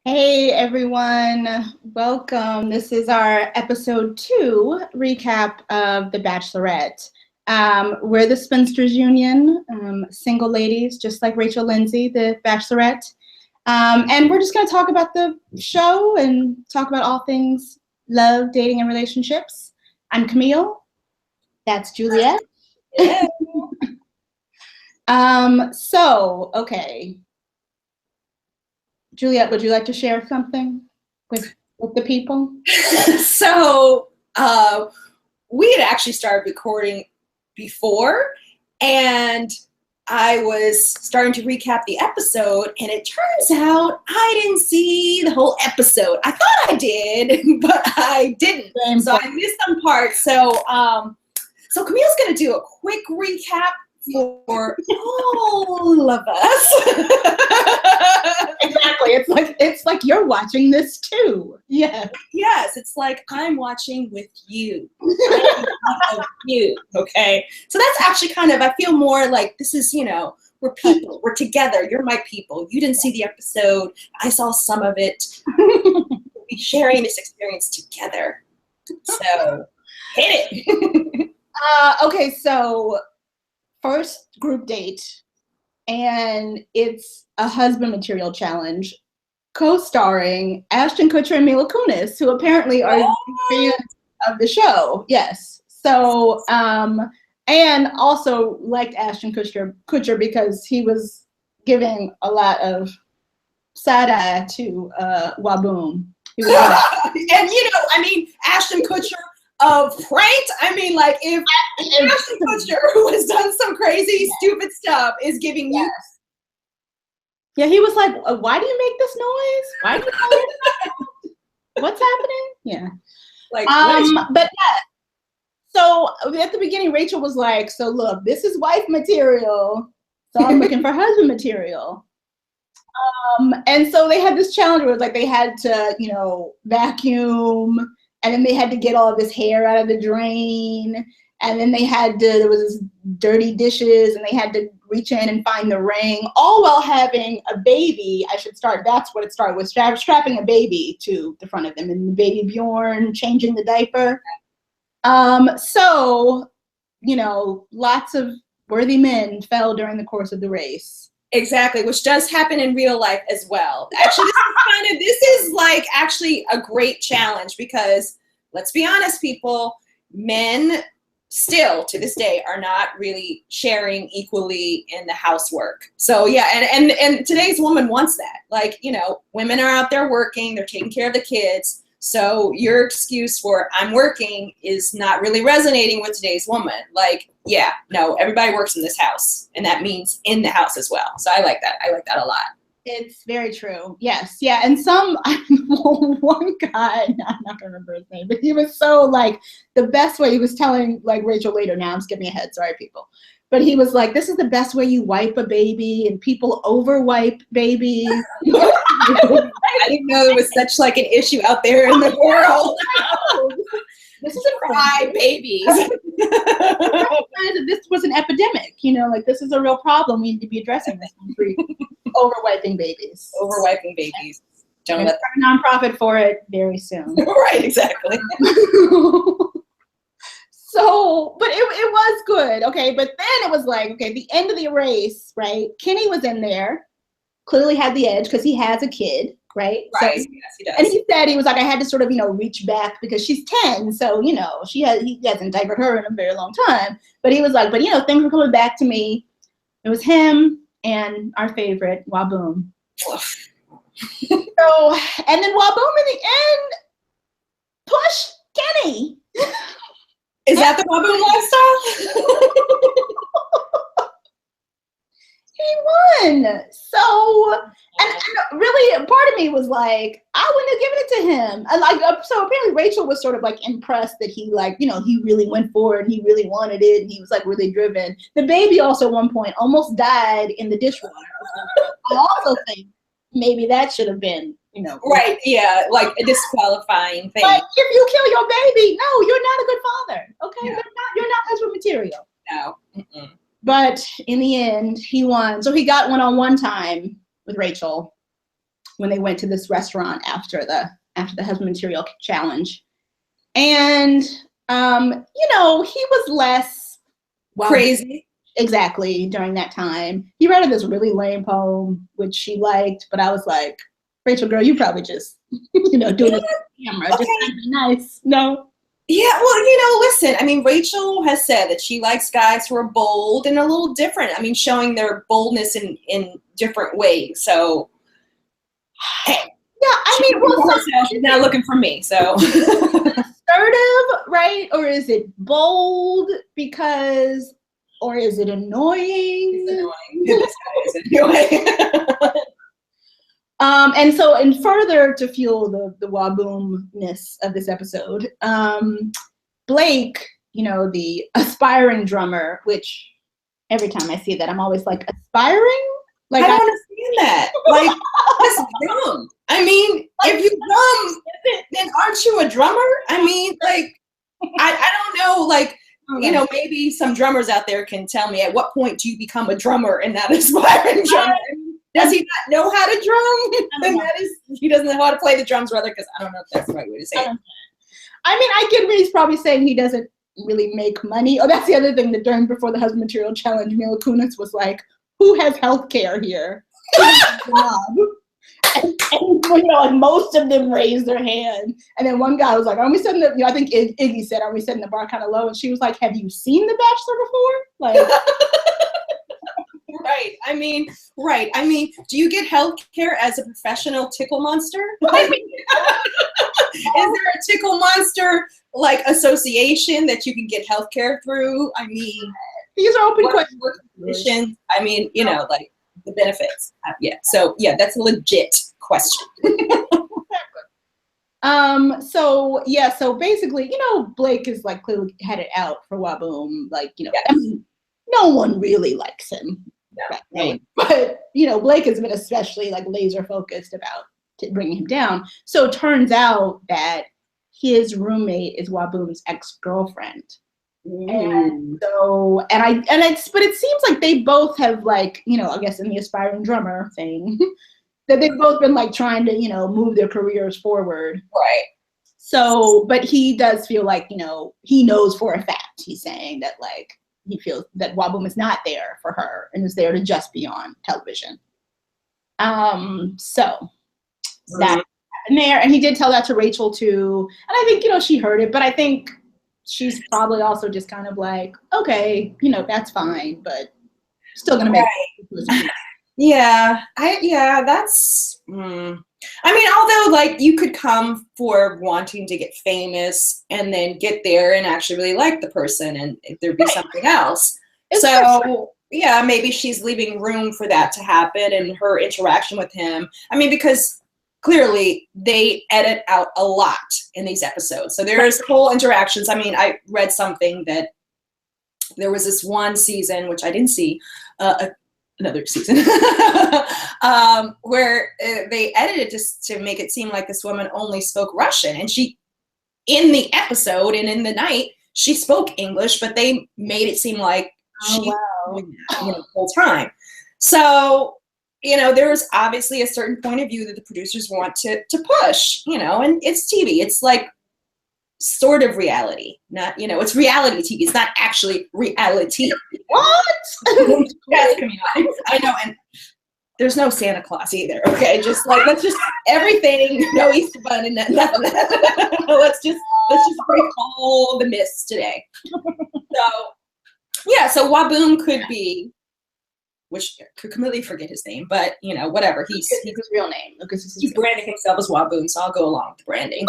Hey everyone, welcome. This is our episode 2 recap of The Bachelorette. We're the Spinsters Union, single ladies, just like Rachel Lindsay, the Bachelorette. And we're just going to talk about the show and talk about all things love, dating, and relationships. I'm Camille. That's Juliet. Yeah. Okay. Juliet, would you like to share something with the people? So we had actually started recording before, and I was starting to recap the episode, and it turns out I didn't see the whole episode. I thought I did, but I didn't. So I missed some parts. So Camille's going to do a quick recap for all of us. Exactly. It's like you're watching this too. Yeah. Yes, it's like I'm watching with you. I'm with you. Okay. So that's actually kind of, I feel more like this is, we're people. We're together. You're my people. You didn't see the episode. I saw some of it. We'll be sharing this experience together. So hit it. Okay, so first group date, and it's a husband material challenge, co-starring Ashton Kutcher and Mila Kunis, who apparently are fans of the show. Yes. So, and also liked Ashton Kutcher because he was giving a lot of side eye to Waboom. And Ashton Kutcher of pranked. If Ashton Kutcher, who has done some crazy, stupid stuff, is giving you. Yeah, he was like, "Why do you make this noise? Why do you what's happening?" Yeah, but yeah. So at the beginning, Rachel was like, "So look, this is wife material, so I'm looking for husband material." And so they had this challenge where it was like they had to, vacuum, and then they had to get all of this hair out of the drain, and then there was this dirty dishes, and they had to reach in and find the ring, all while having a baby. That's what it started with, strapping a baby to the front of them, and the baby Bjorn changing the diaper. So, lots of worthy men fell during the course of the race. Exactly, which does happen in real life as well. Actually, this is like actually a great challenge because let's be honest, people, men still to this day are not really sharing equally in the housework. So yeah, and today's woman wants that. Women are out there working, they're taking care of the kids. So your excuse for I'm working is not really resonating with today's woman. Everybody works in this house, and that means in the house as well. So I like that. I like that a lot. It's very true. Yes. Yeah. And one guy, I'm not gonna remember his name, but he was so the best way. He was telling Rachel later. Now I'm skipping ahead. Sorry, people. But he was like, "This is the best way you wipe a baby, and people over wipe babies." I didn't know there was such an issue out there in the world. This is a cry babies. This was an epidemic. This is a real problem. We need to be addressing this country. Over wiping babies. Over wiping babies. Don't let a nonprofit for it very soon. Right, exactly. So, but it was good, okay? But then it was the end of the race, right? Kenny was in there, clearly had the edge because he has a kid, right? Right, so, yes, he does. And he said, he was like, I had to sort of, reach back because she's 10, so, he hasn't diapered her in a very long time. But he was like, things were coming back to me. It was him and our favorite, Waboom. So, and then Waboom in the end pushed Kenny. Is that the Waboom lifestyle? He won. So, and really, part of me was like, I wouldn't have given it to him. And so apparently Rachel was sort of impressed that he he really went for it. He really wanted it. And he was really driven. The baby also at one point almost died in the dishwater. I also think maybe that should have been, Right, yeah, a disqualifying thing. Like, if you kill your baby, no, you're not a good father. Okay, yeah. You're not husband material. No. Mm-mm. But in the end, he won. So he got one-on-one time with Rachel. when they went to this restaurant after the husband material challenge. And, you know, he was less crazy. Exactly, during that time. He read this really lame poem, which she liked, but I was like, Rachel, girl, you probably just, you know, doing it on camera. Okay. Just trying to be nice. No. Yeah, well, you know, listen, I mean, Rachel has said that she likes guys who are bold and a little different. I mean, showing their boldness in different ways. So, hey. Yeah, I mean, well, she's not looking for me, so. Assertive, right? Or is it bold because, or is it annoying? It's annoying. And so, and further to fuel the waboomness of this episode, Blake, you know, the aspiring drummer, which every time I see that, I'm always like, aspiring? Like, I don't understand that. Like, that's dumb. I mean, if you drum, then aren't you a drummer? I mean, like, I don't know, like, you know, maybe some drummers out there can tell me at what point do you become a drummer and not aspiring drummer? Does he not know how to drum? And that is, he doesn't know how to play the drums, rather, because I don't know if that's the right way to say it. I mean, I get what he's probably saying. He doesn't really make money. Oh, that's the other thing that during before the husband material challenge, Mila Kunis was like, "Who has health care here?" and you know, like most of them raised their hand, and then one guy was like, "Are we setting the?" You know, I think Iggy said, "Are we setting the bar kind of low?" And she was like, "Have you seen The Bachelor before?" Like. Right. I mean, do you get health care as a professional tickle monster? Is there a tickle monster like association that you can get health care through? I mean, these are open questions. I mean, you know, like the benefits. Yeah. So yeah, that's a legit question. So basically, you know, Blake is like clearly headed out for Waboom. Like, you know, yes. I mean, no one really likes him. No, right? But you know, Blake has been especially like laser focused about bringing him down. So it turns out that his roommate is Waboom's ex-girlfriend. And so, but it seems like they both have like, you know, I guess in the aspiring drummer thing, that they've both been like trying to, you know, move their careers forward. Right. So, but he does feel like, you know, he knows for a fact, he's saying that like, he feels that Waboom is not there for her and is there to just be on television. So that happened there. And he did tell that to Rachel too. And I think, you know, she heard it, but I think she's probably also just kind of like, okay, you know, that's fine, but still gonna make it. That's I mean, although like you could come for wanting to get famous and then get there and actually really like the person and there'd be something else. So yeah, maybe she's leaving room for that to happen and her interaction with him. I mean, because clearly they edit out a lot in these episodes. So there's whole interactions. I mean, I read something that there was this one season, which I didn't see, another season, where they edited just to make it seem like this woman only spoke Russian. And she, in the episode and in the night, she spoke English, but they made it seem like she was the whole time. So, you know, there was obviously a certain point of view that the producers want to push, you know, and it's TV. It's like sort of reality, not, you know, it's reality TV. It's not actually reality. What? That's coming out. I know, and there's no Santa Claus either. Okay, just like let's just everything, no Easter Bunny, nothing. let's just break all the myths today. So yeah, so Waboom could be, which I could completely forget his name, but you know, whatever. He's his real name. He's branding himself as Waboom, so I'll go along with the branding.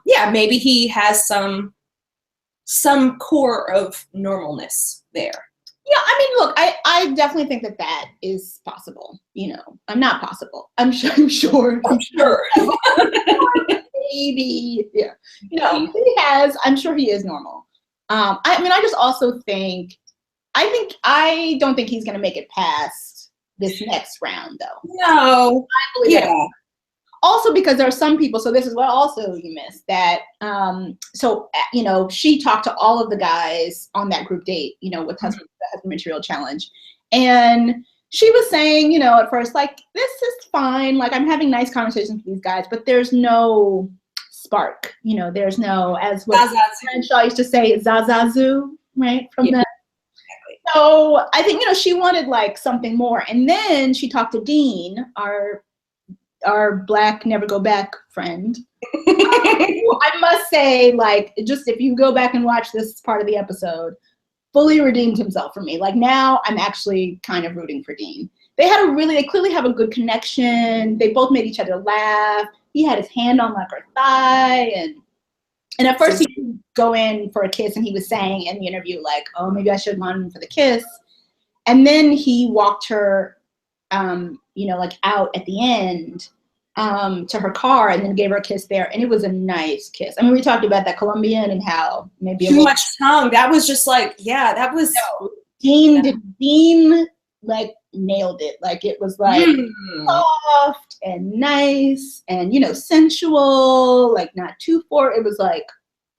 Yeah, maybe he has some core of normalness there. Yeah, I mean, look, I definitely think that is possible. You know, I'm not possible. I'm sure. Maybe, yeah. You know, I'm sure he is normal. I mean, I just also think, I don't think he's going to make it past this next round, though. No. I believe that. Also, because there are some people, so this is what also you missed, that, so, you know, she talked to all of the guys on that group date, you know, with the husband material challenge. And she was saying, at first, like, this is fine. Like, I'm having nice conversations with these guys, but there's no spark. There's no, as what Shaw used to say, zazazu, right? From that. So I think, she wanted like something more. And then she talked to Dean, our Black never go back friend. I must say, like, just if you go back and watch this part of the episode, fully redeemed himself for me. Like, now I'm actually kind of rooting for Dean. They clearly have a good connection. They both made each other laugh. He had his hand on like her thigh, and at first he didn't go in for a kiss, and he was saying in the interview like, oh, maybe I should have gone in for the kiss. And then he walked her, like out at the end to her car, and then gave her a kiss there, and it was a nice kiss. I mean, we talked about that Colombian and how maybe too much tongue. That was just like, yeah, that was Dean like nailed it. Like, it was like soft and nice and sensual, like not too far. It was like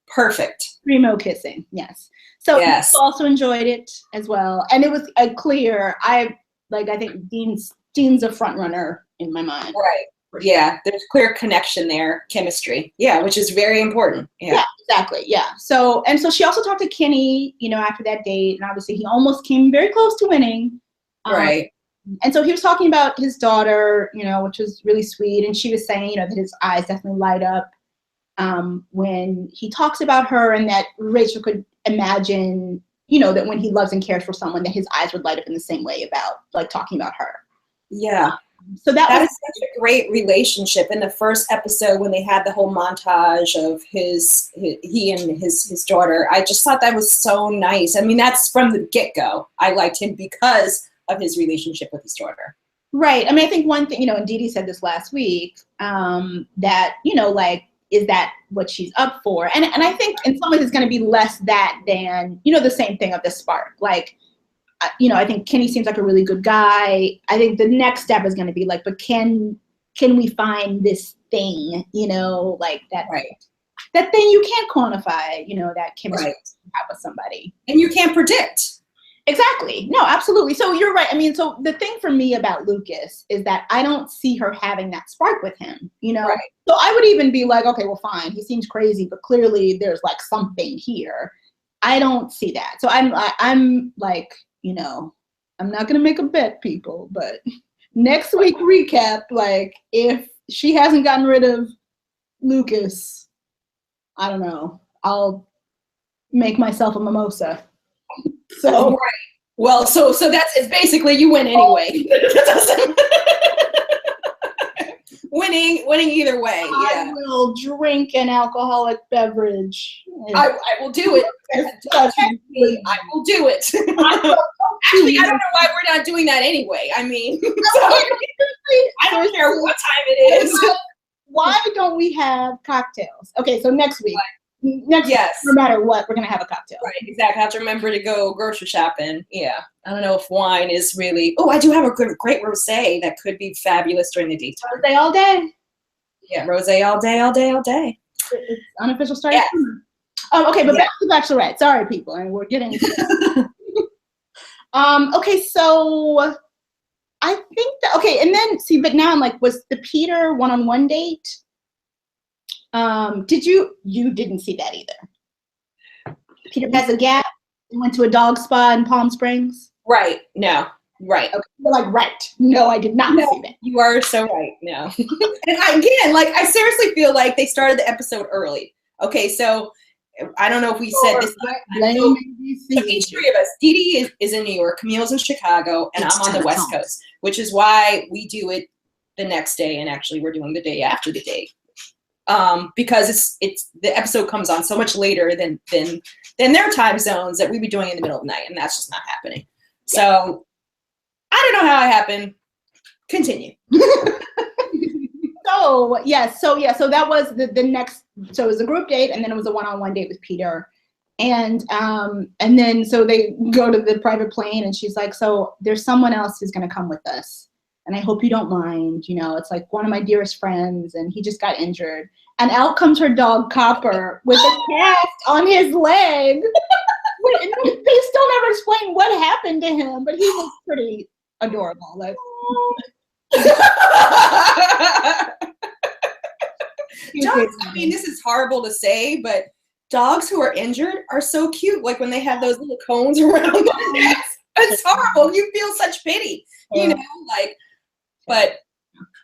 perfect primo kissing. Yes. So yes. I also enjoyed it as well, and it was clear. I think Dean's a front runner in my mind. Right. Yeah, there's clear connection there, chemistry. Yeah, which is very important. Yeah, exactly. Yeah. So she also talked to Kenny, after that date, and obviously he almost came very close to winning. Right. And so he was talking about his daughter, which was really sweet, and she was saying, that his eyes definitely light up when he talks about her, and that Rachel could imagine, that when he loves and cares for someone, that his eyes would light up in the same way about like talking about her. Yeah. So that was such a great relationship. In the first episode, when they had the whole montage of he and his daughter, I just thought that was so nice. I mean, that's from the get-go. I liked him because of his relationship with his daughter. Right. I mean, I think one thing, and Dee Dee said this last week, that, like, is that what she's up for? And I think in some ways it's going to be less that than, the same thing of the spark. Like, I think Kenny seems like a really good guy. I think the next step is going to be like, but can we find this thing, like that, right. That thing you can't quantify, that chemistry right. You have with somebody. And you can't predict. Exactly. No, absolutely. So you're right. I mean, so the thing for me about Lucas is that I don't see her having that spark with him, Right. So I would even be like, okay, well, fine. He seems crazy, but clearly there's like something here. I don't see that. So I'm like, I'm not going to make a bet, people, but next week recap, like, if she hasn't gotten rid of Lucas, I don't know, I'll make myself a mimosa. So, right. Well, so it's basically you win anyway. Winning either way. Yeah. I will drink an alcoholic beverage. I will do it. I will do it. Actually, I don't know why we're not doing that anyway. I mean, I don't care what time it is. Why don't we have cocktails? Okay, so next week. Yes. No matter what, we're going to have a cocktail. Right, exactly. I have to remember to go grocery shopping. Yeah. I don't know if wine is really... Oh, I do have a great rosé that could be fabulous during the daytime. Rosé all day. Yeah, rosé all day, all day, all day. It's unofficial start. Yeah. Okay, but back to Bachelorette. Sorry, people. And we're getting... okay, so... I think that... Okay, and then... See, but now I'm like, was the Peter one-on-one date... you didn't see that either. Peter has a gap and went to a dog spa in Palm Springs. Right. No. Right. Okay. You're like, right. No, I did not see that. You are so right. No. And I seriously feel like they started the episode early. Okay. So I don't know if we said this. So each three of us, Dee Dee is in New York, Camille's in Chicago, and I'm on the West Coast, which is why we do it the next day. And actually we're doing the day after the day. Because it's the episode comes on so much later than their time zones that we'd be doing in the middle of the night, and that's just not happening. Yeah. So I don't know how it happened. Continue. So that was the next. So it was a group date, and then it was a one-on-one date with Peter, and then so they go to the private plane, and she's like, so there's someone else who's going to come with us. And I hope you don't mind, it's like one of my dearest friends, and he just got injured. And out comes her dog, Copper, with a cast on his leg. They still never explain what happened to him, but he was pretty adorable. Like, dogs, I mean, this is horrible to say, but dogs who are injured are so cute. Like when they have those little cones around their necks. It's horrible. You feel such pity, you know, like, but,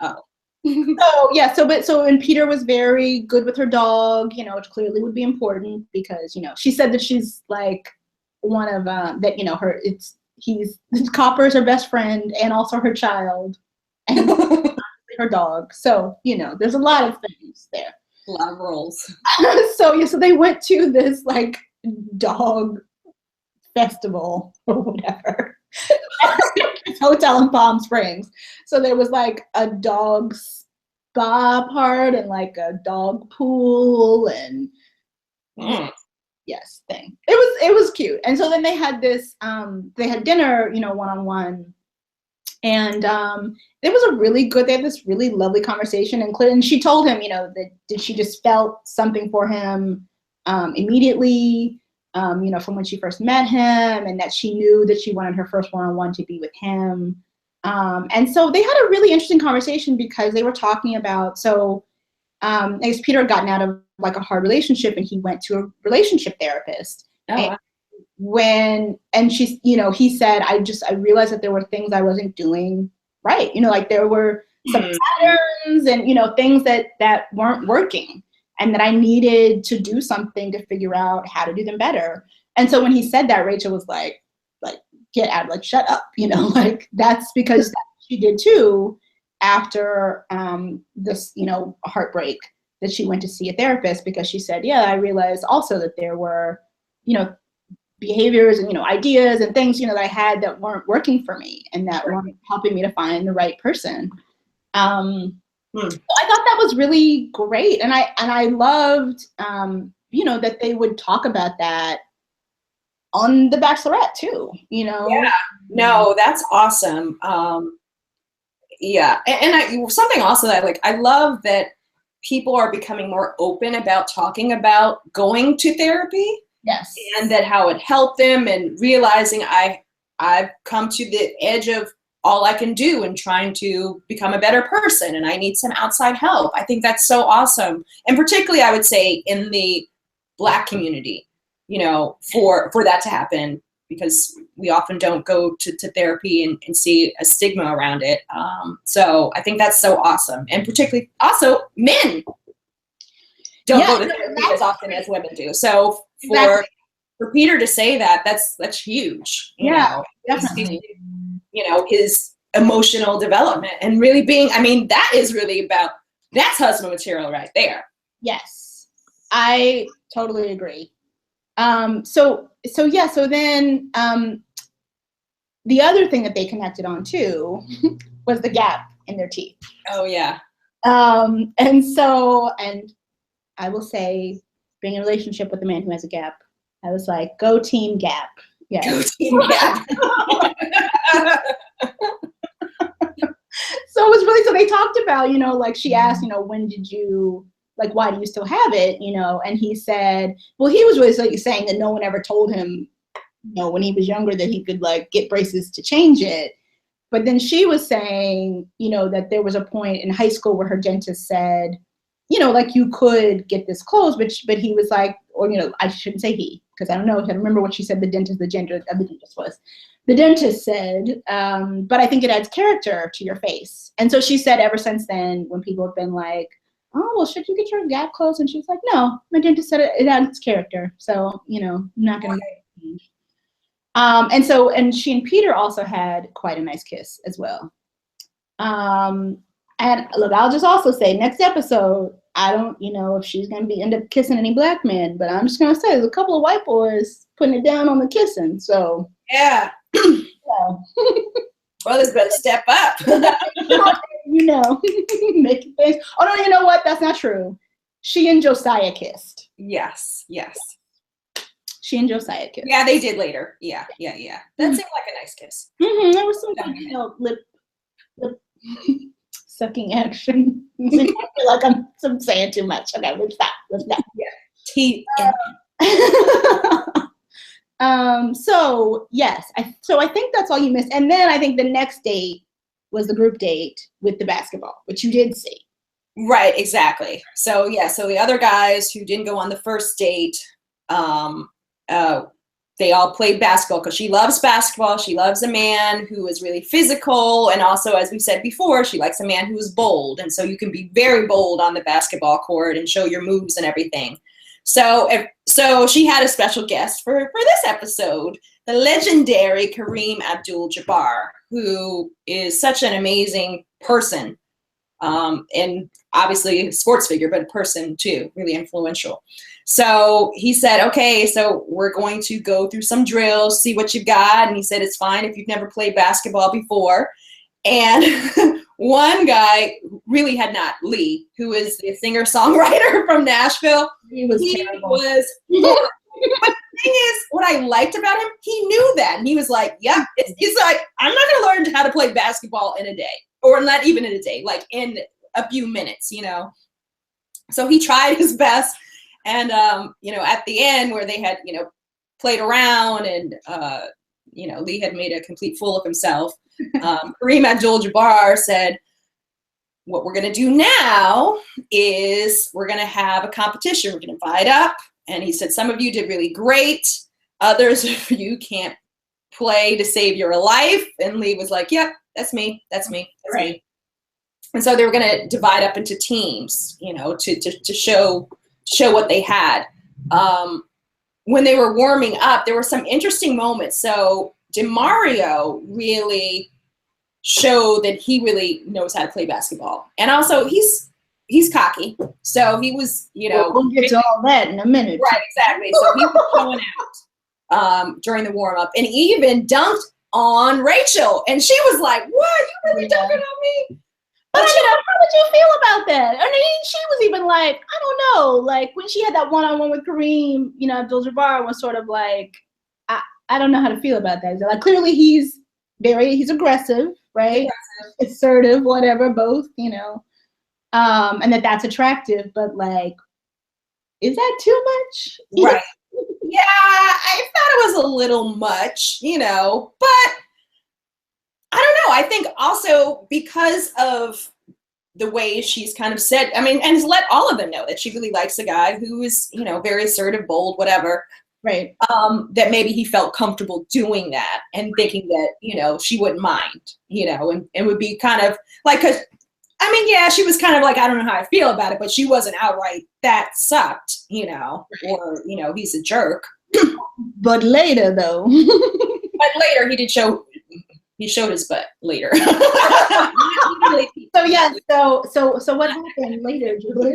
oh. And Peter was very good with her dog, you know, which clearly would be important because, you know, she said that she's like one of, that, you know, Copper's her best friend and also her child and her dog. So, you know, there's a lot of things there. A lot of roles. So they went to this like dog festival or whatever. Hotel in Palm Springs. So there was like a dog spa part and like a dog pool and yes thing. It was cute. And so then they had this they had dinner, you know, one-on-one. And it was they had this really lovely conversation, and she told him, you know, that she just felt something for him immediately, you know, from when she first met him, and that she knew that she wanted her first one-on-one to be with him. And so they had a really interesting conversation because they were talking about, I guess Peter had gotten out of like a hard relationship and he went to a relationship therapist. Oh, And she's, you know, he said, I realized that there were things I wasn't doing right. You know, like there were some patterns and, you know, things that weren't working and that I needed to do something to figure out how to do them better. And so when he said that, Rachel was like, get out, like, shut up, you know, like that's because that's what she did too after this, you know, heartbreak, that she went to see a therapist because she said, yeah, I realized also that there were, you know, behaviors and, you know, ideas and things, you know, that I had that weren't working for me and that weren't helping me to find the right person. So I thought that was really great. And I loved, you know, that they would talk about that on The Bachelorette too, you know? Yeah, no, that's awesome. Yeah, and something also that I like, I love that people are becoming more open about talking about going to therapy. Yes. And that how it helped them and realizing I've come to the edge of all I can do and trying to become a better person and I need some outside help. I think that's so awesome. And particularly I would say in the Black community, you know, for that to happen, because we often don't go to therapy and see a stigma around it. So I think that's so awesome. And particularly also men don't go to therapy as often as women do. So for Peter to say that, that's huge. You know, definitely. You know, his emotional development and really being, I mean, that is really about, that's husband material right there. Yes, I totally agree. So then the other thing that they connected on too was the gap in their teeth. Oh yeah. And I will say, being in a relationship with a man who has a gap, I was like, go team gap. Yeah. Go team gap. So it was really, so they talked about, you know, like she asked, you know, when did you, like, why do you still have it, you know? And he said, well, he was really like saying that no one ever told him, you know, when he was younger that he could like get braces to change it. But then she was saying, you know, that there was a point in high school where her dentist said, you know, like you could get this closed, but he was like, or, you know, I shouldn't say he, because I don't know, I don't remember what she said the gender of the dentist was. The dentist said, but I think it adds character to your face. And so she said ever since then, when people have been like, oh, well, should you get your gap closed? And she was like, no, my dentist said it adds character. So, you know, I'm not going to change. And she and Peter also had quite a nice kiss as well. And look, I'll just also say next episode, I don't, you know, if she's going to end up kissing any Black men, but I'm just going to say there's a couple of white boys putting it down on the kissing. So yeah. Brothers better step up. You know, making things. Oh no, you know what? That's not true. She and Josiah kissed. Yes. She and Josiah kissed. Yeah, they did later. Yeah. That seemed like a nice kiss. Mm-hmm. There was some good, you know, lip sucking action. I feel like I'm saying too much. Okay, let's stop. Yeah. Teeth. So yes, I think that's all you missed. And then I think the next date was the group date with the basketball, which you did see. Right, exactly. So yeah, so the other guys who didn't go on the first date, they all played basketball because she loves basketball. She loves a man who is really physical, and also, as we said before, she likes a man who is bold. And so you can be very bold on the basketball court and show your moves and everything. So she had a special guest for this episode, the legendary Kareem Abdul-Jabbar, who is such an amazing person. And obviously a sports figure, but a person too, really influential. So he said, okay, so we're going to go through some drills, see what you've got. And he said, it's fine if you've never played basketball before. And one guy really had not, Lee, who is the singer-songwriter from Nashville. He was terrible. But the thing is, what I liked about him, he knew that. And he was like, yeah, he's like, I'm not going to learn how to play basketball in a day. Or not even in a day, like in a few minutes, you know. So he tried his best. And, you know, at the end where they had, you know, played around and, you know, Lee had made a complete fool of himself, Kareem Abdul-Jabbar said, what we're going to do now is we're going to have a competition. We're going to divide up. And he said, some of you did really great. Others of you can't play to save your life. And Lee was like, yep, that's me. That's me. That's right. me. And so they were going to divide up into teams, you know, to show what they had. When they were warming up, there were some interesting moments. So DeMario really showed that he really knows how to play basketball. And also he's cocky. So he was, you know. We'll get to all that in a minute. Right, exactly. So he was showing out during the warm up and even dunked on Rachel. And she was like, what? You really dunking on me? But you know, how would you feel about that? I mean, she was even like, I don't know, like when she had that one-on-one with Kareem, you know, Abdul-Jabbar was sort of like, I don't know how to feel about that. Like clearly he's aggressive, right? Assertive, whatever, both, you know. And that's attractive, but like, is that too much? Right. Yeah, I thought it was a little much, you know, but I don't know. I think also because of the way she's kind of said, I mean, and has let all of them know that she really likes a guy who is, you know, very assertive, bold, whatever. Right. That maybe he felt comfortable doing that and thinking that, you know, she wouldn't mind, you know, and would be kind of like, 'cause, I mean, yeah, she was kind of like, I don't know how I feel about it, but she wasn't outright, that sucked, you know, or, you know, he's a jerk. But later, though. But later, he showed his butt later. So, yeah, so what happened later, Julie?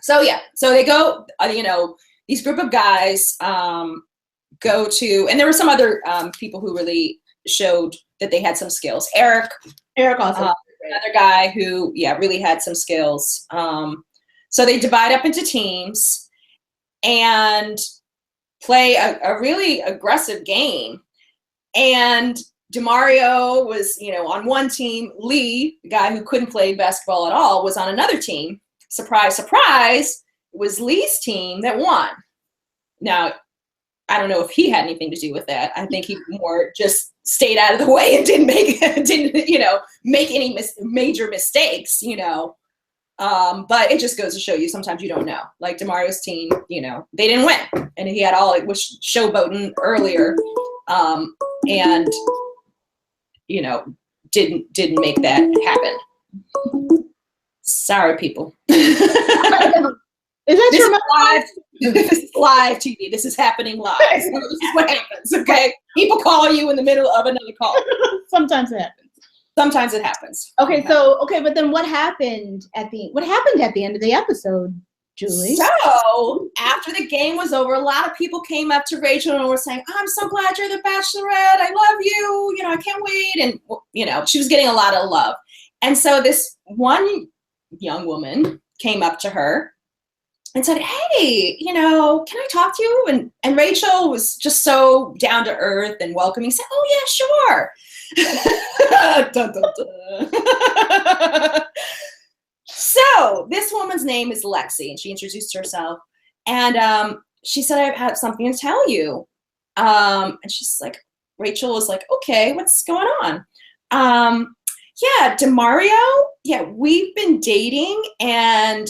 So, yeah, so they go, you know, these group of guys go to, and there were some other people who really showed that they had some skills. Eric also. Another guy who, yeah, really had some skills. So they divide up into teams and play a really aggressive game. And DeMario was, you know, on one team. Lee, the guy who couldn't play basketball at all, was on another team. Surprise, surprise, it was Lee's team that won. Now, I don't know if he had anything to do with that. I think he more just stayed out of the way and didn't you know, make any major mistakes, you know. But it just goes to show you sometimes you don't know. Like DeMario's team, you know, they didn't win, and he had all it was showboating earlier, and you know, didn't make that happen. Sorry, people. Is that this your live? This is live TV. This is happening live. This is what happens. Okay, people call you in the middle of another call. Sometimes it happens. Sometimes it happens. Okay, but then what happened at the end of the episode, Julie? So after the game was over, a lot of people came up to Rachel and were saying, "I'm so glad you're the Bachelorette. I love you. You know, I can't wait." And you know, she was getting a lot of love. And so this one young woman came up to her and said, "Hey, you know, can I talk to you?" And Rachel was just so down to earth and welcoming. Said, "Oh yeah, sure." Dun, dun, dun. So this woman's name is Lexi, and she introduced herself. And she said, I have something to tell you. And she's like, Rachel was like, okay, what's going on? Yeah, DeMario, yeah, we've been dating, and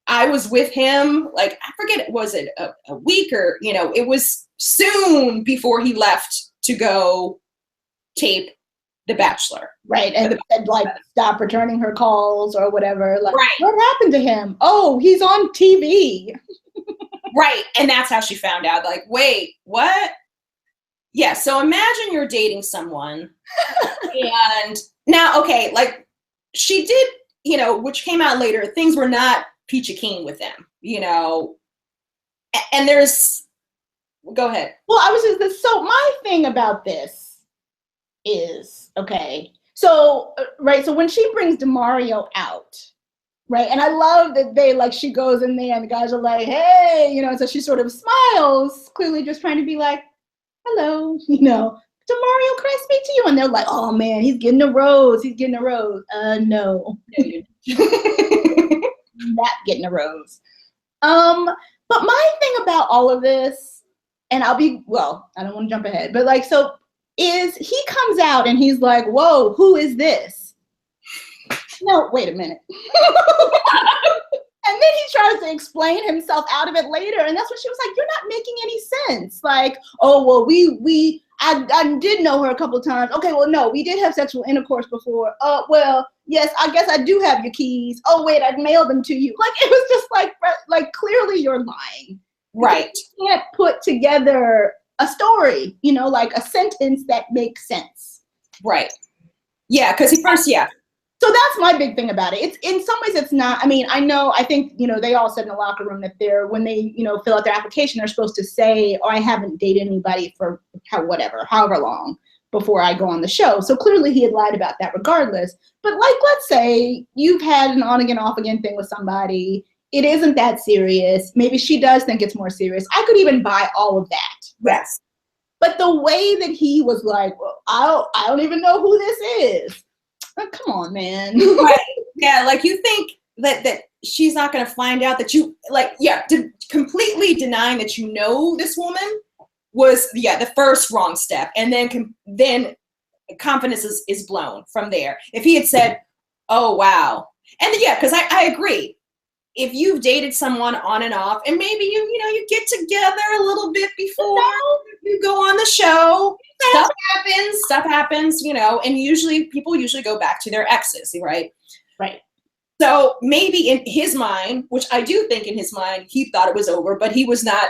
I was with him, like, I forget, was it a week or, it was soon before he left to go tape The Bachelor. Right, and like stop returning her calls or whatever. Like, right. What happened to him? Oh, he's on TV. Right, and that's how she found out. Like, wait, what? Yeah, so imagine you're dating someone, and now, okay, like, she did, which came out later, things were not peachy keen with them, and there's, go ahead. Well, I was just, so my thing about this is, okay, so, right, so when she brings DeMario out, right, and I love that they, like, she goes in there and the guys are like, hey, so she sort of smiles, clearly just trying to be like, hello, DeMario, can I speak to you? And they're like, oh man, he's getting a rose, no. Not getting a rose. But my thing about all of this, and I don't want to jump ahead, but like, so is he comes out and he's like, whoa, who is this? No, wait a minute. And then he tries to explain himself out of it later, and that's when she was like, you're not making any sense. Like, oh, well, I did know her a couple of times. Okay, well, no, we did have sexual intercourse before. Well, yes, I guess I do have your keys. Oh, wait, I mailed them to you. Like, it was just like clearly you're lying. Right. You can't put together a story, like a sentence that makes sense. Right. Yeah, because he first, yeah. So that's my big thing about it. It's in some ways it's not, I think, they all said in the locker room that when they, fill out their application, they're supposed to say, oh, I haven't dated anybody for however long before I go on the show. So clearly he had lied about that regardless. But like, let's say you've had an on again, off again thing with somebody. It isn't that serious. Maybe she does think it's more serious. I could even buy all of that. Yes. But the way that he was like, well, I don't even know who this is. Oh, come on, man. Right. Yeah, like you think that she's not going to find out that you, like, yeah, completely denying that this woman was, the first wrong step. And then confidence is blown from there. If he had said, oh, wow. And yeah, because I agree. If you've dated someone on and off, and maybe you get together a little bit before you go on the show, stuff happens, and people usually go back to their exes, right? Right. So maybe in his mind, which I do think in his mind, he thought it was over, but he was not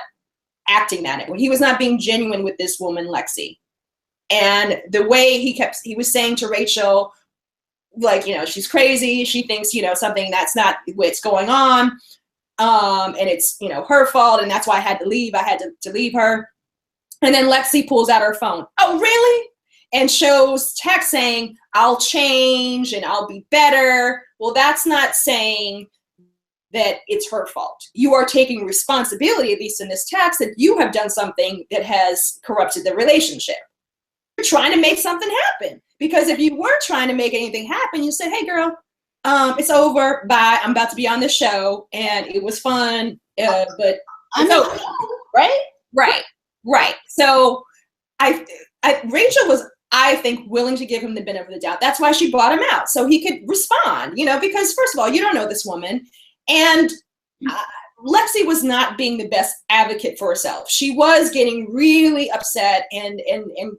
acting that way. He was not being genuine with this woman, Lexi. And the way he was saying to Rachel, like, she's crazy. She thinks, something that's not what's going on. And it's, her fault. And that's why I had to leave. I had to leave her. And then Lexi pulls out her phone. Oh, really? And shows text saying, I'll change and I'll be better. Well, that's not saying that it's her fault. You are taking responsibility, at least in this text, that you have done something that has corrupted the relationship. You're trying to make something happen. Because if you weren't trying to make anything happen, you said, hey, girl, it's over. Bye. I'm about to be on the show. And it was fun. But it's over. Right. Right. So Rachel was, I think, willing to give him the benefit of the doubt. That's why she brought him out. So he could respond, because first of all, you don't know this woman. And Lexi was not being the best advocate for herself. She was getting really upset and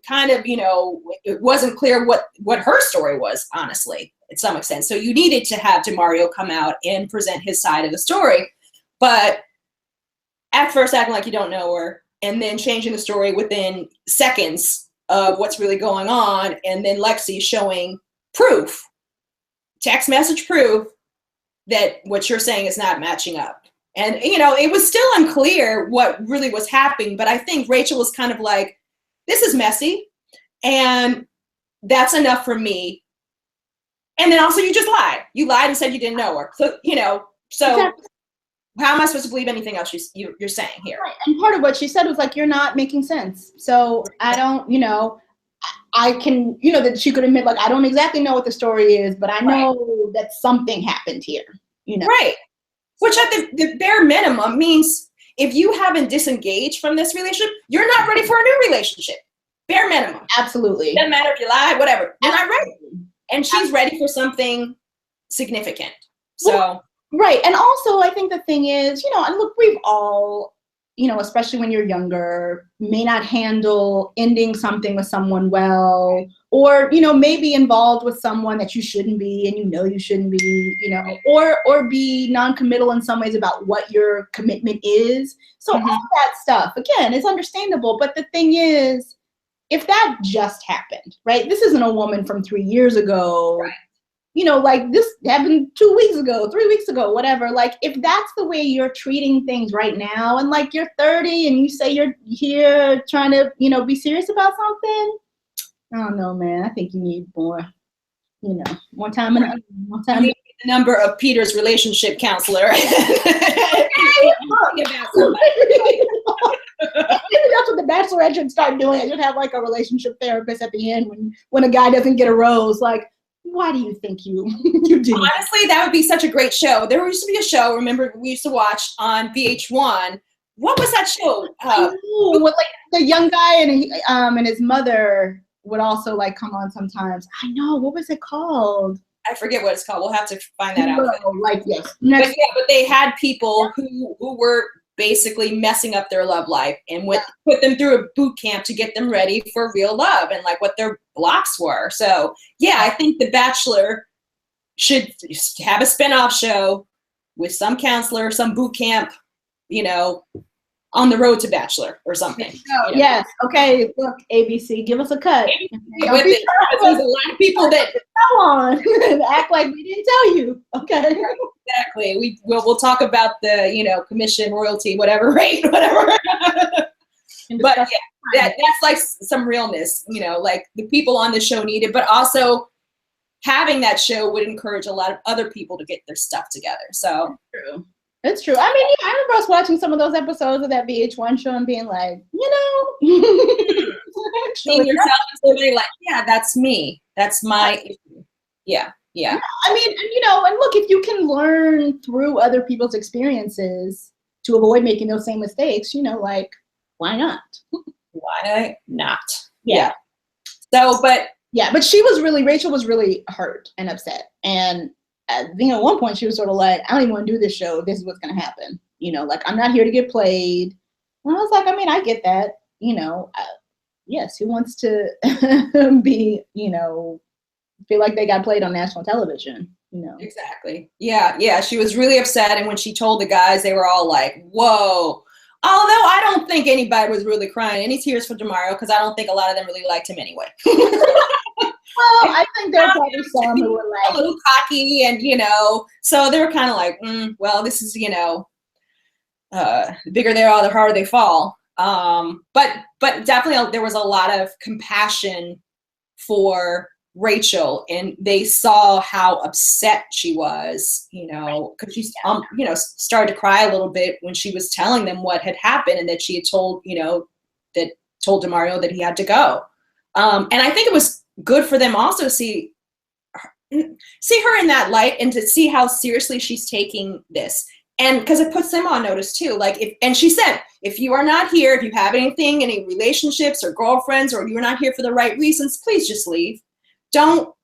kind of, it wasn't clear what her story was, honestly, at some extent. So you needed to have DeMario come out and present his side of the story. But at first acting like you don't know her, and then changing the story within seconds of what's really going on, and then Lexi showing proof, text message proof, that what you're saying is not matching up. And, it was still unclear what really was happening, but I think Rachel was kind of like, this is messy, and that's enough for me. And then also you just lied. You lied and said you didn't know her. So, Exactly. How am I supposed to believe anything else you're saying here? Right. And part of what she said was like, you're not making sense. So I don't, I can, that she could admit, like, I don't exactly know what the story is, but I know that something happened here, Right. Which at the bare minimum means if you haven't disengaged from this relationship, you're not ready for a new relationship. Bare minimum. Absolutely. Doesn't matter if you lie, whatever. You're not ready. And she's ready for something significant. So. Well, right. And also, I think the thing is, and look, we've all, especially when you're younger, may not handle ending something with someone well, or, maybe involved with someone that you shouldn't be, and you shouldn't be, or be non-committal in some ways about what your commitment is. So all that stuff, again, is understandable. But the thing is, if that just happened, right? This isn't a woman from 3 years ago. Right. Like this happened 2 weeks ago, 3 weeks ago, whatever. Like, if that's the way you're treating things right now, and like you're 30 and you say you're here trying to, be serious about something, I don't know, man. I think you need more, more time. More time. You need the number of Peter's relationship counselor. Maybe that's what the Bachelorette should start doing. I should have like a relationship therapist at the end when a guy doesn't get a rose. Like, why do you think you do? Honestly, that would be such a great show. There used to be a show, remember, we used to watch on VH1. What was that show? With like the young guy and his mother would also like come on sometimes. I know, what was it called? I forget what it's called. We'll have to find that out. Like, yes. But they had people who were basically messing up their love life and put them through a boot camp to get them ready for real love and like what their blocks were. So yeah, I think The Bachelor should have a spinoff show with some counselor, some boot camp, on the road to Bachelor or something. Yes. Okay. Look, ABC, give us a cut. There's a lot of people that go on and act like we didn't tell you. Okay. Exactly. We'll talk about the commission, royalty, whatever rate, whatever. But yeah, that's like some realness. Like the people on the show need it, but also having that show would encourage a lot of other people to get their stuff together. So true. It's true. I mean, I remember us watching some of those episodes of that VH1 show and being like, seeing yourself and somebody like, yeah, that's me. That's my issue. Yeah. I mean, and look, if you can learn through other people's experiences to avoid making those same mistakes, like, why not? Why not? Yeah. So, but Rachel was really hurt and upset. And at one point she was sort of like, I don't even want to do this show. This is what's going to happen. Like, I'm not here to get played. And I was like, I mean, I get that, yes, who wants to be, feel like they got played on national television, Exactly. Yeah. She was really upset. And when she told the guys, they were all like, whoa. Although I don't think anybody was really crying any tears for DeMario, because I don't think a lot of them really liked him anyway. Well, I think there were probably some who were like a little cocky and, so they were kind of like, well, this is, the bigger they are, the harder they fall. But definitely there was a lot of compassion for Rachel, and they saw how upset she was, because she, started to cry a little bit when she was telling them what had happened and that she had told DeMario that he had to go. And I think it was good for them also to see her in that light and to see how seriously she's taking this. And because it puts them on notice too. Like, and she said, if you are not here, if you have any relationships or girlfriends, or you're not here for the right reasons, please just leave. Don't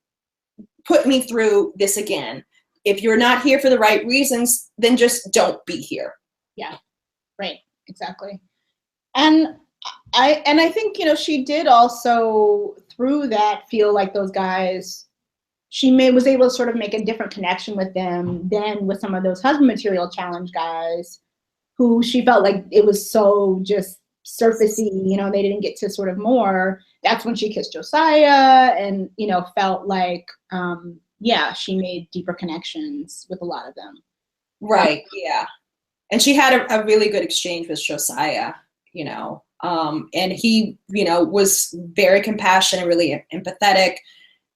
put me through this again. If you're not here for the right reasons, then just don't be here. Yeah, right, exactly. And I think, she did also, through that, feel like those guys, was able to sort of make a different connection with them than with some of those husband material challenge guys who she felt like it was so just surfacey, they didn't get to sort of more. That's when she kissed Josiah and, felt like, she made deeper connections with a lot of them. Right, yeah. And she had a really good exchange with Josiah, and he, was very compassionate, really empathetic,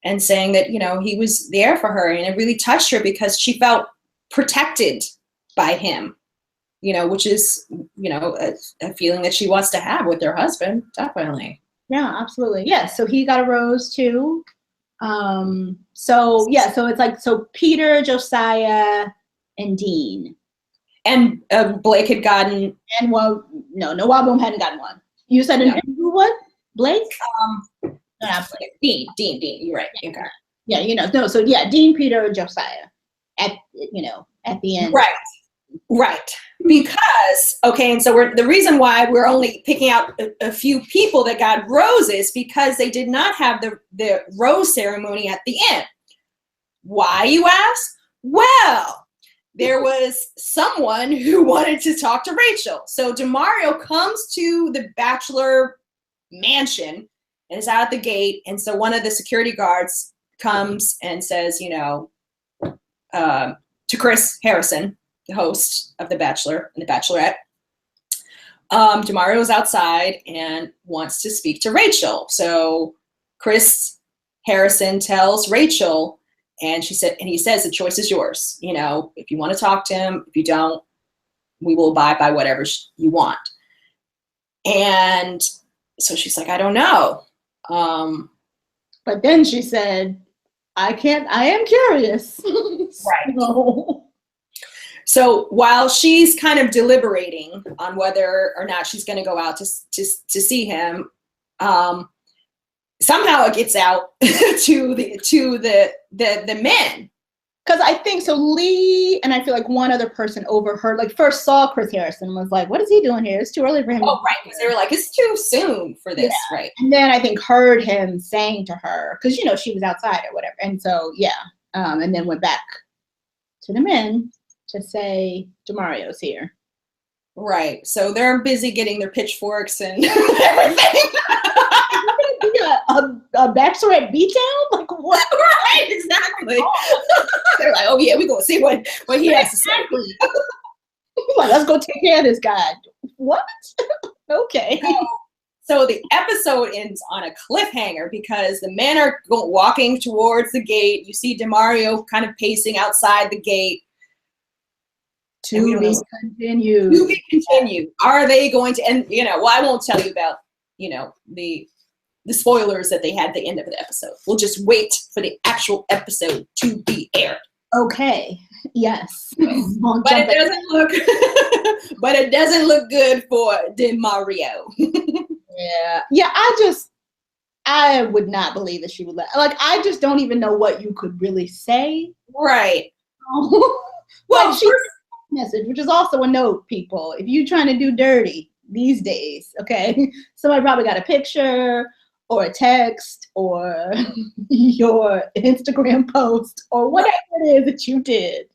and saying that, he was there for her, and it really touched her because she felt protected by him, which is, a feeling that she wants to have with her husband, definitely. Yeah, absolutely. Yeah, so he got a rose too. So it's like, Peter, Josiah, and Dean. And Blake had gotten. And well, no, Noah Boom hadn't gotten one. You said an who what? Blake? No, not Blake. Dean. You're right. Okay. Yeah, no. So yeah, Dean, Peter, Josiah. At the end. Right. Because and so the reason why we're only picking out a few people that got roses because they did not have the rose ceremony at the end. Why, you ask? Well, there was someone who wanted to talk to Rachel. So DeMario comes to the Bachelor mansion and is out at the gate. And so one of the security guards comes and says, to Chris Harrison, the host of The Bachelor and The Bachelorette, DeMario is outside and wants to speak to Rachel. So Chris Harrison tells Rachel, and he says, the choice is yours. If you want to talk to him, if you don't, we will abide by whatever you want. And so she's like, I don't know. But then she said, I am curious. Right. So while she's kind of deliberating on whether or not she's going to go out to see him, somehow it gets out to the men. Because I think so. Lee and I feel like one other person overheard, like first saw Chris Harrison and was like, "What is he doing here? It's too early for him." Oh, right. Because they were like, "It's too soon for this," right? And then I think heard him saying to her, because she was outside or whatever, and so and then went back to the men to say DeMario's here. Right. So they're busy getting their pitchforks and everything. A Bachelorette beatdown? Like what? Right, exactly. They're like, oh yeah, we're gonna see what he has to say. Like, let's go take care of this guy. What? Okay. So the episode ends on a cliffhanger because the men are walking towards the gate. You see DeMario kind of pacing outside the gate. To be continued. To be continued. Are they going to end? Well, I won't tell you about the spoilers that they had at the end of the episode. We'll just wait for the actual episode to be aired. Okay. Yes. But it doesn't look good for DeMario. Yeah. I would not believe that she would I just don't even know what you could really say. Right. Well, she's message, which is also a note, people. If you're trying to do dirty these days, okay, somebody probably got a picture or a text or your Instagram post or whatever it is that you did.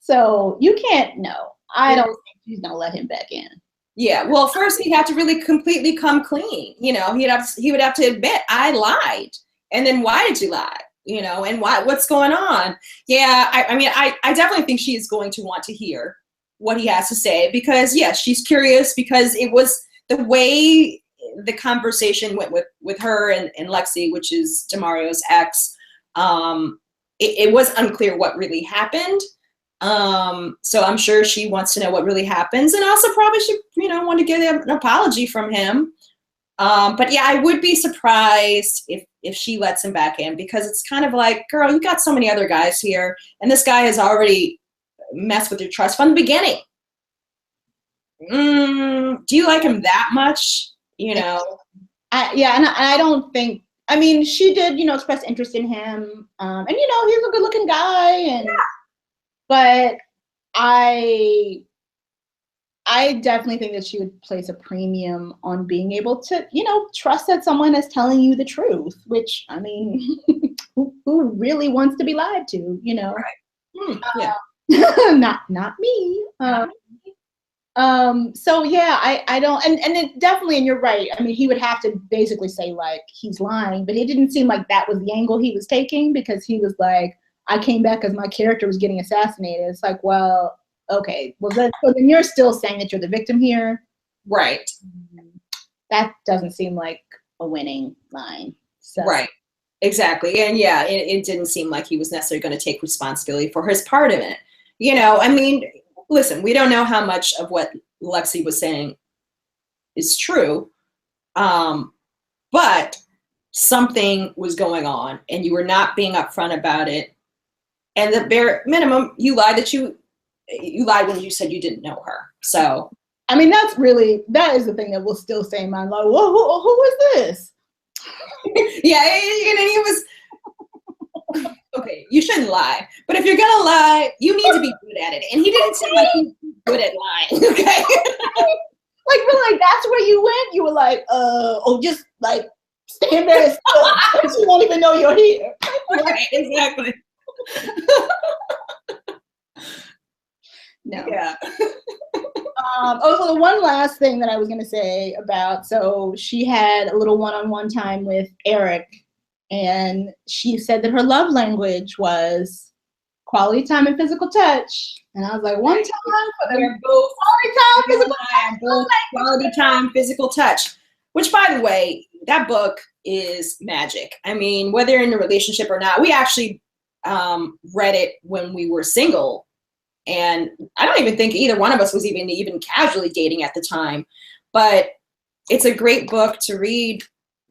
So you can't know. I don't think she's gonna let him back in. Yeah. Well, first he'd have to really completely come clean. He would have to admit, I lied. And then why did you lie? And what's going on? Yeah. I definitely think she is going to want to hear what he has to say because she's curious because it was the way the conversation went with her and Lexi, which is DeMario's ex. It was unclear what really happened. So I'm sure she wants to know what really happens and also probably should, want to get an apology from him. But I would be surprised if she lets him back in because it's kind of like, girl, you got so many other guys here and this guy has already messed with your trust from the beginning. Do you like him that much? I don't think, she did, express interest in him. And he's a good looking guy and but I definitely think that she would place a premium on being able to, trust that someone is telling you the truth, which, who really wants to be lied to, Right. Not me. I don't, and it definitely, and you're right. He would have to basically say like he's lying, but it didn't seem like that was the angle he was taking because he was like, I came back because my character was getting assassinated. It's like, well, okay, well then you're still saying that you're the victim here, right? That doesn't seem like a winning line. So. Right, exactly, and it didn't seem like he was necessarily going to take responsibility for his part of it. Listen, we don't know how much of what Lexi was saying is true, but something was going on, and you were not being upfront about it. And the bare minimum, you lied that you you lied when you said you didn't know her. So, I mean, that is the thing that we'll still say in my mind. Like, who is this? Yeah, and he was, okay, you shouldn't lie. But if you're going to lie, you need to be good at it. And he didn't seem like he was good at lying, okay? Like, really, like, that's where you went? You were like, just, like, stand there and still. You won't even know you're here. Right, exactly. No. Yeah. So the one last thing that I was going to say about, so she had a little one-on-one time with Eric, and she said that her love language was quality time and physical touch. And I was like, one time for them both. Quality time, physical touch. Both quality time, physical touch. Which, by the way, that book is magic. I mean, whether you're in a relationship or not, we actually read it when we were single. And I don't even think either one of us was even casually dating at the time. But it's a great book to read,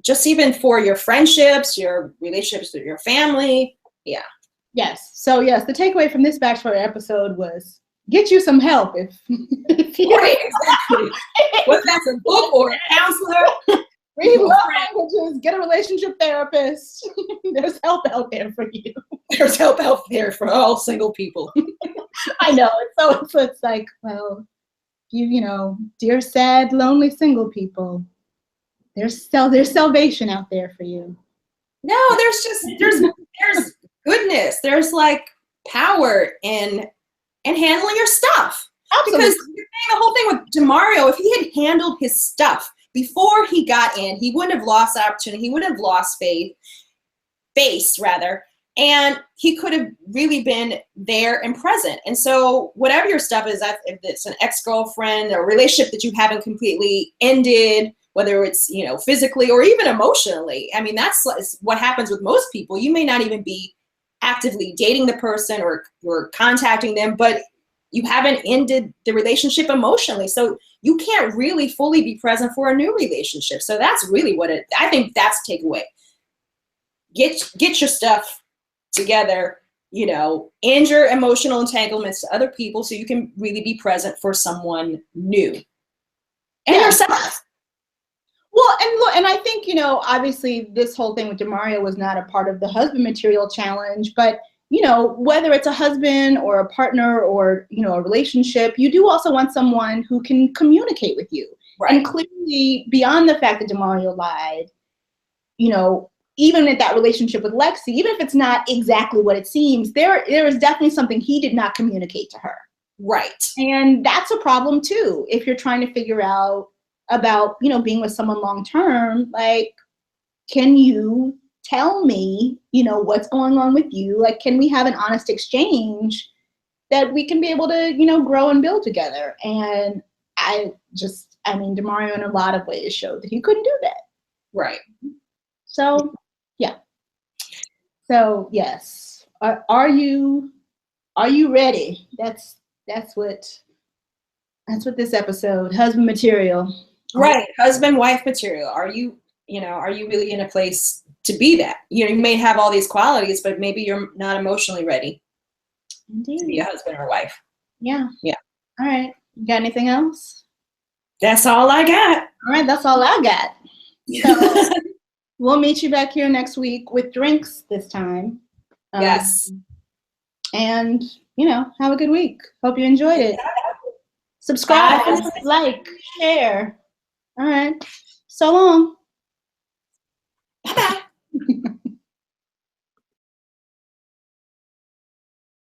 just even for your friendships, your relationships with your family. Yeah. Yes. So, yes, the takeaway from this Bachelorette episode was get you some help if you right, exactly. Whether that's a book or a counselor. Read love languages, get a relationship therapist. There's help out there for you. There's help out there for all single people. I know. So it's like, well, you know, dear sad, lonely single people, there's salvation out there for you. No, there's goodness. There's like power in handling your stuff. Absolutely. Because the whole thing with DeMario, if he had handled his stuff before he got in, he wouldn't have lost the opportunity. He wouldn't have lost face rather. And he could have really been there and present. And so whatever your stuff is, if it's an ex-girlfriend or a relationship that you haven't completely ended, whether it's, you know, physically or even emotionally, I mean, that's what happens with most people. You may not even be actively dating the person or contacting them, but you haven't ended the relationship emotionally. So you can't really fully be present for a new relationship. So that's really I think that's the takeaway. Get your stuff together, you know, end your emotional entanglements to other people so you can really be present for someone new. And yourself. Well, and look, and I think, you know, obviously this whole thing with DeMario was not a part of the husband material challenge, but, you know, whether it's a husband or a partner or, you know, a relationship, you do also want someone who can communicate with you. Right. And clearly, beyond the fact that DeMario lied, you know, even in that relationship with Lexi, even if it's not exactly what it seems, there is definitely something he did not communicate to her. Right. And that's a problem too. If you're trying to figure out about, you know, being with someone long term, like, can you tell me, you know, what's going on with you? Like, can we have an honest exchange that we can be able to, you know, grow and build together? And I mean, DeMario in a lot of ways showed that he couldn't do that. Right. So, yeah. So, yes. Are you ready? That's what this episode, husband material. Right. Husband, wife material. Are you really in a place to be that? You know, you may have all these qualities, but maybe you're not emotionally ready. Indeed. To be a husband or wife. Yeah. Yeah. All right. You got anything else? That's all I got. All right. That's all I got. So we'll meet you back here next week with drinks this time. Yes. And, you know, have a good week. Hope you enjoyed it. Subscribe, like, share. All right. So long. Bye-bye.